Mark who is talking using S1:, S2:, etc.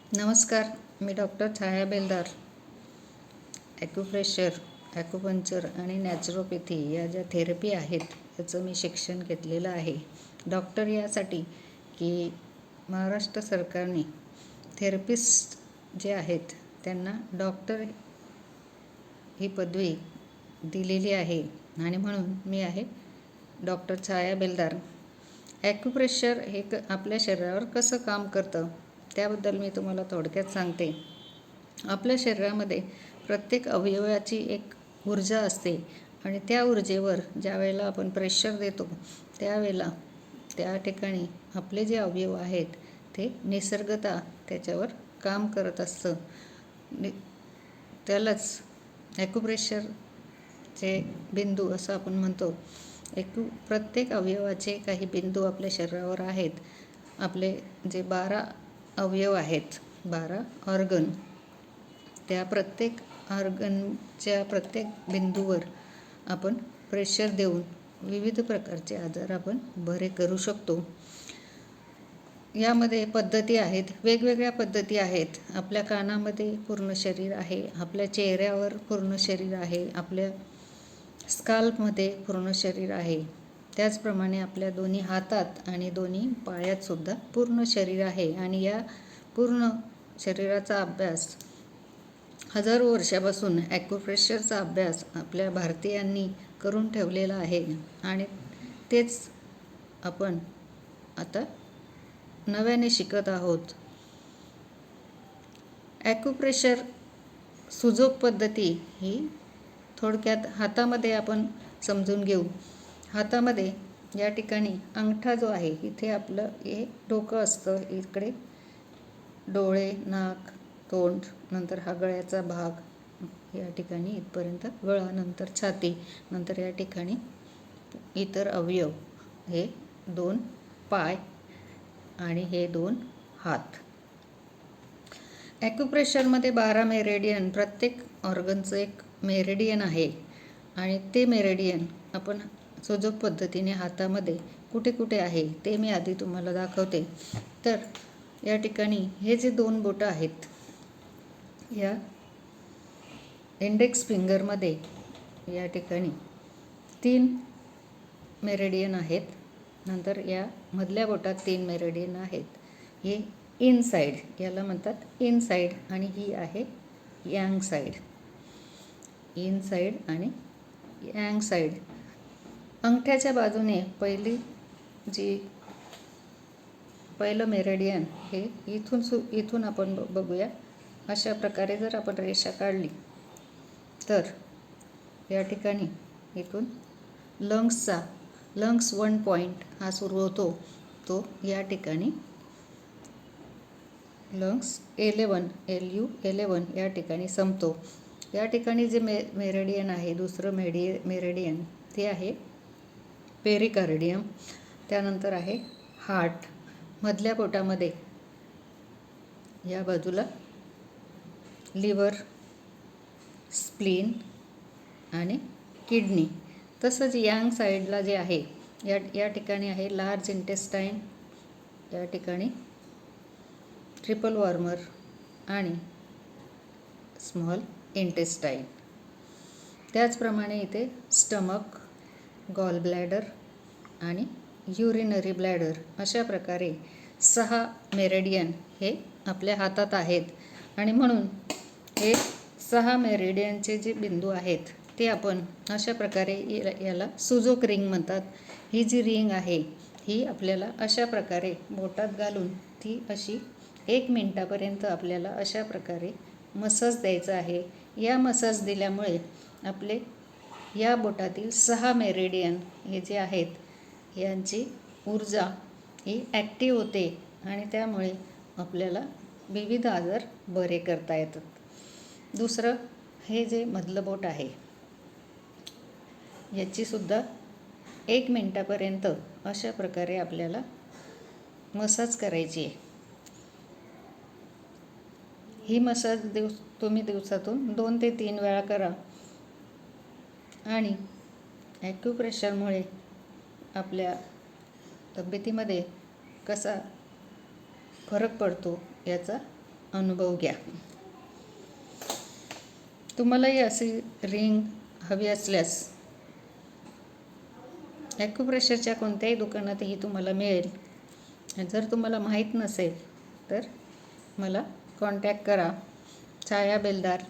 S1: नमस्कार, मी डॉक्टर छाया बेलदार. Acupressure, acupuncture आणि नॅचरोपॅथी या ज्या थेरपी आहेत याचं मी शिक्षण घेतलेलं आहे. डॉक्टर यासाठी की महाराष्ट्र सरकारने थेरपिस्ट जे आहेत त्यांना डॉक्टर ही पदवी दिलेली आहे आणि म्हणून मी आहे डॉक्टर छाया बेलदार. ॲक्युप्रेशर हे आपल्या शरीरावर कसं काम करतं त्याबद्दल मी तुम्हाला थोडक्यात सांगते. आपल्या शरीरामध्ये प्रत्येक अवयवाची एक ऊर्जा असते आणि त्या ऊर्जेवर ज्या वेळेला आपण प्रेशर देतो त्यावेळेला त्या ठिकाणी आपले जे अवयव आहेत ते निसर्गतः त्याच्यावर काम करत असतं. त्यालाच ॲक्युप्रेशरचे बिंदू असं आपण म्हणतो. प्रत्येक अवयवाचे काही बिंदू आपल्या शरीरावर आहेत. आपले जे 12 अवयव आहेत, 12 ऑर्गन, त्या प्रत्येक ऑर्गनच्या प्रत्येक बिंदूवर आपण प्रेशर देऊन विविध प्रकारचे आजार आपण बरे करू शकतो. यामध्ये पद्धती आहेत, वेगवेगळ्या पद्धती आहेत. आपल्या कानामध्ये पूर्ण शरीर आहे, आपल्या चेहऱ्यावर पूर्ण शरीर आहे, आपल्या स्काल्पमध्ये पूर्ण शरीर आहे. त्याचप्रमाणे आपल्या दोन्ही हातात आणि दोन्ही पायातसुद्धा पूर्ण शरीर आहे. आणि या पूर्ण शरीराचा अभ्यास हजारो वर्षापासून ॲक्युप्रेशरचा अभ्यास आपल्या भारतीयांनी करून ठेवलेला आहे आणि तेच आपण आता नव्याने शिकत आहोत. ॲक्युप्रेशर सुजोग पद्धती ही थोडक्यात हातामध्ये आपण समजून घेऊ. हातामध्ये या ठिकाणी अंगठा जो आहे इथे आपलं हे डोकं असतं, इकडे डोळे, नाक, तोंड, नंतर हा गळ्याचा भाग या ठिकाणी इथपर्यंत गळा, नंतर छाती, नंतर या ठिकाणी इतर अवयव, हे 2 पाय आणि हे 2 हात. ॲक्युप्रेशरमध्ये 12 मेरिडियन, प्रत्येक ऑर्गनचं एक मेरिडियन आहे आणि ते मेरिडियन आपण सुजोग पद्धतीने हातामध्ये कुठे कुठे आहे ते मी आधी तुम्हाला दाखवते. तर या ठिकाणी हे जे 2 बोटं आहेत, या इंडेक्स फिंगरमध्ये या ठिकाणी 3 मेरिडियन आहेत. नंतर या मधल्या बोटात 3 मेरिडियन आहेत. हे इनसाईड, याला म्हणतात इनसाईड, आणि ही आहे यांग साईड. इनसाईड आणि यांग साईड. अंगठ्याच्या बाजूने पहिलं मेरिडियन हे इथून आपण बघूया. अशा प्रकारे जर आपण रेषा काढली तर या ठिकाणी इथून लंग्स 1 पॉईंट हा सुरू होतो, तो या ठिकाणी लंग्स 11 या ठिकाणी संपतो. या ठिकाणी जे मेरिडियन आहे, दुसरं मेरिडियन, ते आहे पेरिकार्डियम. त्यानंतर आहे हार्ट. मधल्या बोटामध्ये या बाजूला लिव्हर, स्प्लीन आणि किडनी. तसंच यांग साईडला जे आहे या ठिकाणी आहे लार्ज इंटेस्टाईन, या ठिकाणी ट्रिपल वॉर्मर आणि स्मॉल इंटेस्टाईन. त्याचप्रमाणे इथे स्टमक, गॉल ब्लॅडर आणि युरिनरी ब्लॅडर, अशा प्रकारे 6 मेरिडियन हे आपल्या हातात आहेत. आणि म्हणून हे 6 मेरिडियनचे जे बिंदू आहेत ते आपण अशा प्रकारे, याला सुजोग रिंग म्हणतात. ही जी रिंग आहे ही आपल्याला अशा प्रकारे बोटात घालून ती अशी 1 मिनिटापर्यंत आपल्याला अशा प्रकारे मसाज द्यायचा आहे. या मसाज दिल्यामुळे आपले या बोटातील 6 मेरिडियन हे जे आहेत यांची ऊर्जा ही ॲक्टिव्ह होते आणि त्यामुळे आपल्याला विविध आजार बरे करता येतात. दुसरं, हे जे मधलं बोट आहे याचीसुद्धा 1 मिनिटापर्यंत अशा प्रकारे आपल्याला मसाज करायची आहे. ही मसाज तुम्ही दिवसातून 2 ते 3 वेळा करा. आणि ॲक्युप्रेशरमुळे आपल्या तब्येतीमध्ये कसा फरक पडतो याचा अनुभव घ्या. तुम्हालाही अशी रिंग हवी असल्यास ॲक्युप्रेशरच्या कोणत्याही दुकानातही तुम्हाला मिळेल. जर तुम्हाला माहीत नसेल तर मला कॉन्टॅक्ट करा. छाया बेलदार